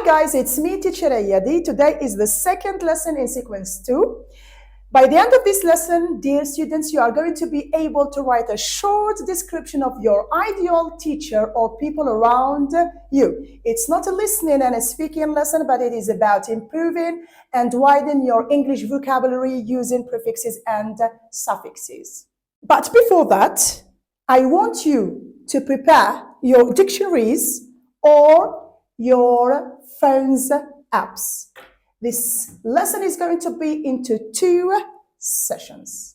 Hi guys, it's me, Teacher Ayadi. Today is the second lesson in sequence 2. By the end of this lesson, dear students, you are going to be able to write a short description of your ideal teacher or people around you. It's not a listening and a speaking lesson, but it is about improving and widening your English vocabulary using prefixes and suffixes. But before that, I want you to prepare your dictionaries or your phone's apps. This lesson is going to be into 2 sessions.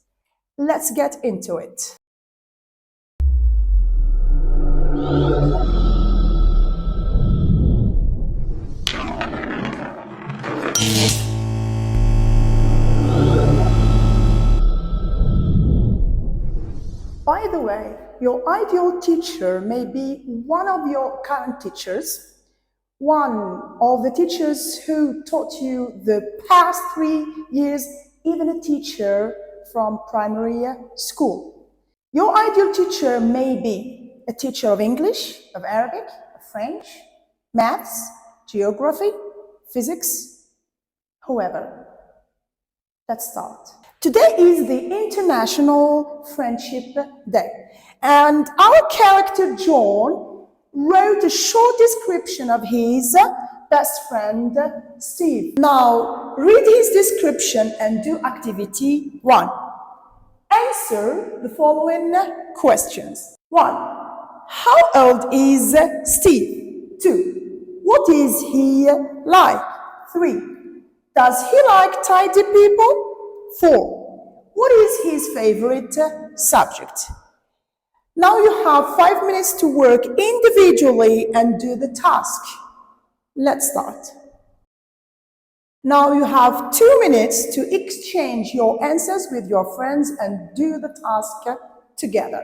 Let's get into it. By the way, your ideal teacher may be one of your current teachers, one of the teachers who taught you the past 3 years, even a teacher from primary school. Your ideal teacher may be a teacher of English, of Arabic, of French, maths, geography, physics, whoever. Let's start. Today is the International Friendship Day, and our character John wrote a short description of his best friend Steve. Now, read his description and do activity 1. Answer the following questions. 1. How old is Steve? 2. What is he like? 3. Does he like tidy people? 4. What is his favorite subject? Now you have 5 minutes to work individually and do the task. Let's start. Now you have 2 minutes to exchange your answers with your friends and do the task together.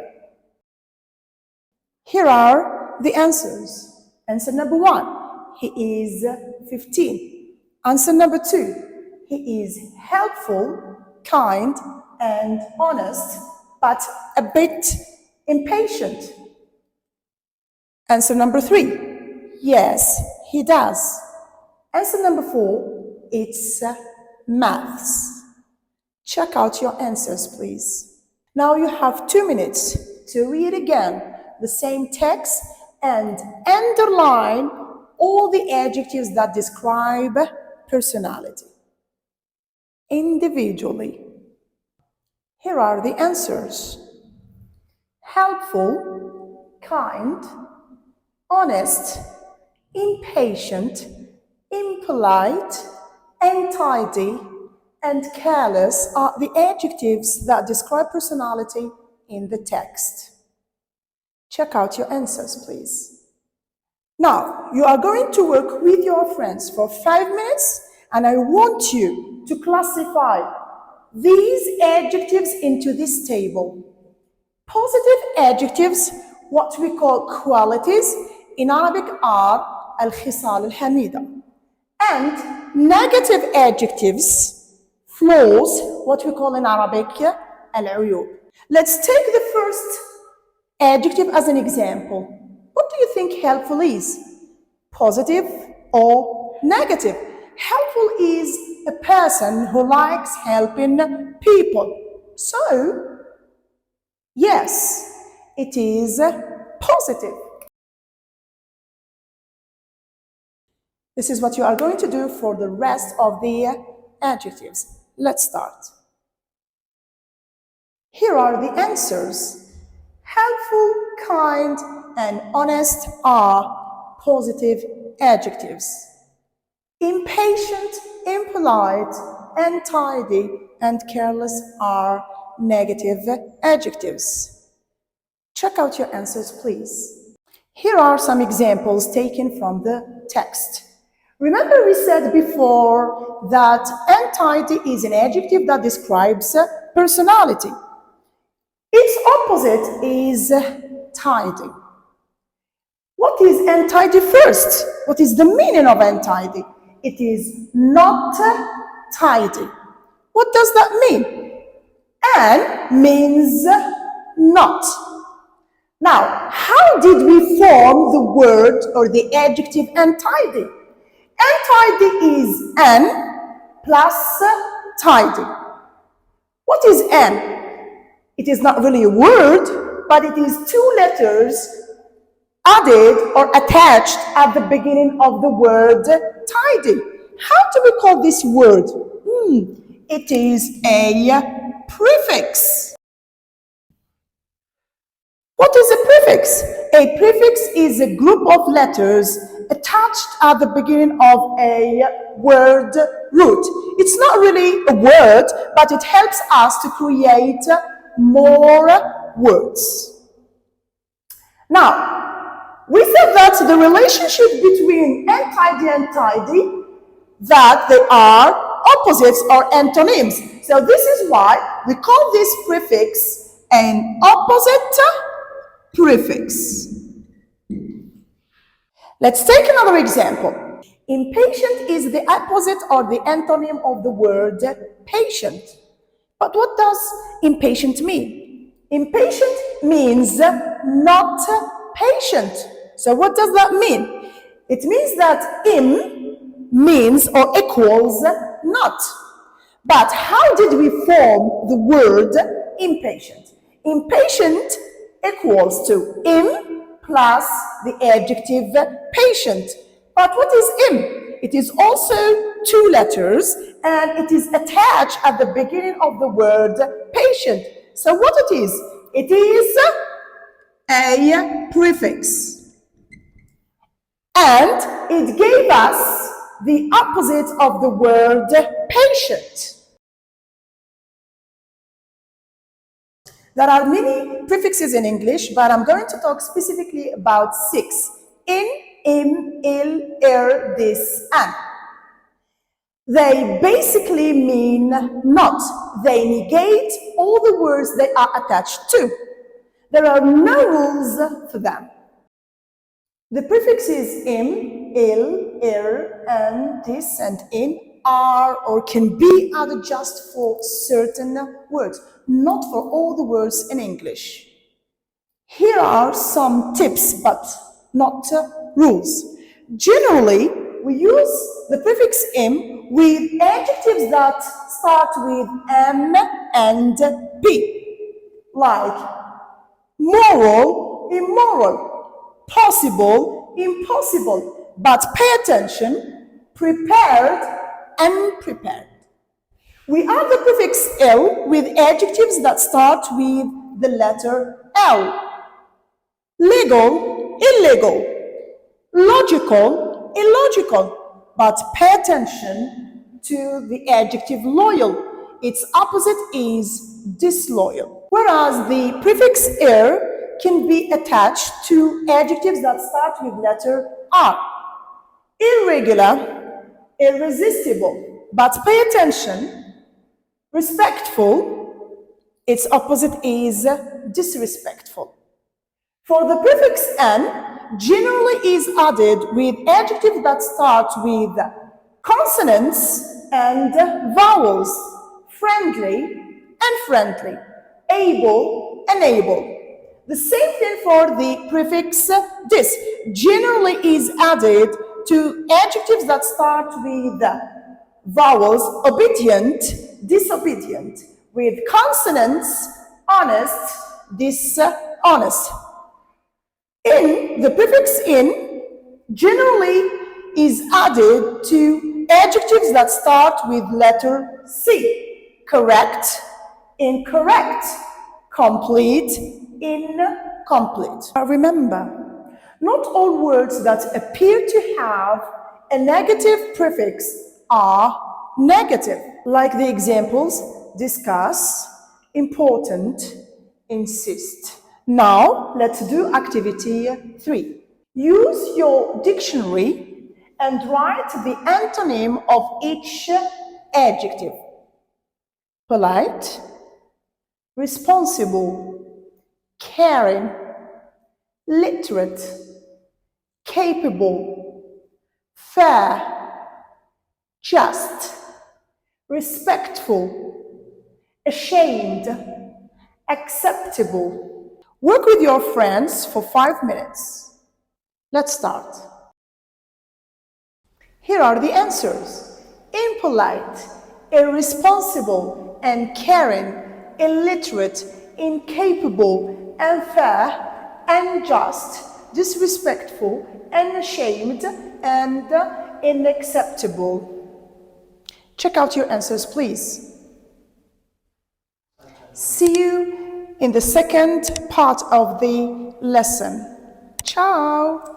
Here are the answers. Answer number 1, he is 15. Answer number 2, he is helpful, kind, and honest, but a bit impatient. Answer number 3, yes, he does. Answer number 4, it's maths. Check out your answers, please. Now you have 2 minutes to read again the same text and underline all the adjectives that describe personality individually. Here are the answers. Helpful, kind, honest, impatient, impolite, untidy, and careless are the adjectives that describe personality in the text. Check out your answers, please. Now, you are going to work with your friends for 5 minutes, and I want you to classify these adjectives into this table. Positive adjectives, what we call qualities, in Arabic are al-khisal al-hamida. And negative adjectives, flaws, what we call in Arabic al-uyub. Let's take the first adjective as an example. What do you think helpful is? Positive or negative? Helpful is a person who likes helping people. So, yes, it is positive. This is what you are going to do for the rest of the adjectives. Let's start. Here are the answers. Helpful, kind, and honest are positive adjectives. Impatient, impolite, untidy, and careless are negative adjectives. Check out your answers, please. Here are some examples taken from the text. Remember we said before that untidy is an adjective that describes personality. Its opposite is tidy. What is untidy first? What is the meaning of untidy? It is not tidy. What does that mean? An means not. Now, how did we form the word or the adjective untidy? Untidy is N plus tidy. What is N? It is not really a word, but it is two letters added or attached at the beginning of the word tidy. How do we call this word? It is a prefix. What is a prefix? A prefix is a group of letters attached at the beginning of a word root. It's not really a word, but it helps us to create more words. Now, we said that the relationship between untidy and tidy, that they are opposites or antonyms. So this is why we call this prefix an opposite prefix. Let's take another example. Impatient is the opposite or the antonym of the word patient. But what does impatient mean? Impatient means not patient. So what does that mean? It means that im means or equals not. But how did we form the word impatient? Impatient equals to im plus the adjective patient. But what is im? It is also two letters and it is attached at the beginning of the word patient. So what it is? It is a prefix. And it gave us the opposite of the word patient. There are many prefixes in English, but I'm going to talk specifically about 6. In, im, il, er, this, and. They basically mean not. They negate all the words they are attached to. There are no rules for them. The prefixes im, il, er, and, this, and in are or can be added just for certain words, not for all the words in English. Here are some tips, but not rules. Generally, we use the prefix im with adjectives that start with m and p, like moral, immoral, possible, impossible. But pay attention, prepared, unprepared. We add the prefix l with adjectives that start with the letter L. Legal, illegal, logical, illogical. But pay attention to the adjective loyal. Its opposite is disloyal. Whereas the prefix er can be attached to adjectives that start with letter R. Irregular, irresistible. But pay attention, respectful, its opposite is disrespectful. For the prefix n, generally is added with adjectives that start with consonants and vowels, friendly, unfriendly, able, unable. The same thing for the prefix dis, generally is added to adjectives that start with vowels, obedient, disobedient, with consonants, honest, dishonest. In, the prefix in generally is added to adjectives that start with letter C. Correct, incorrect, complete, incomplete. Remember, not all words that appear to have a negative prefix are negative, like the examples discuss, important, insist. Now, let's do activity 3. Use your dictionary and write the antonym of each adjective. Polite, responsible, caring, literate, capable, fair, just, respectful, ashamed, acceptable. Work with your friends for 5 minutes. Let's start. Here are the answers. Impolite, irresponsible, uncaring, illiterate, incapable, unfair, unjust, disrespectful, unashamed, and unacceptable. Check out your answers, please. See you in the second part of the lesson. Ciao!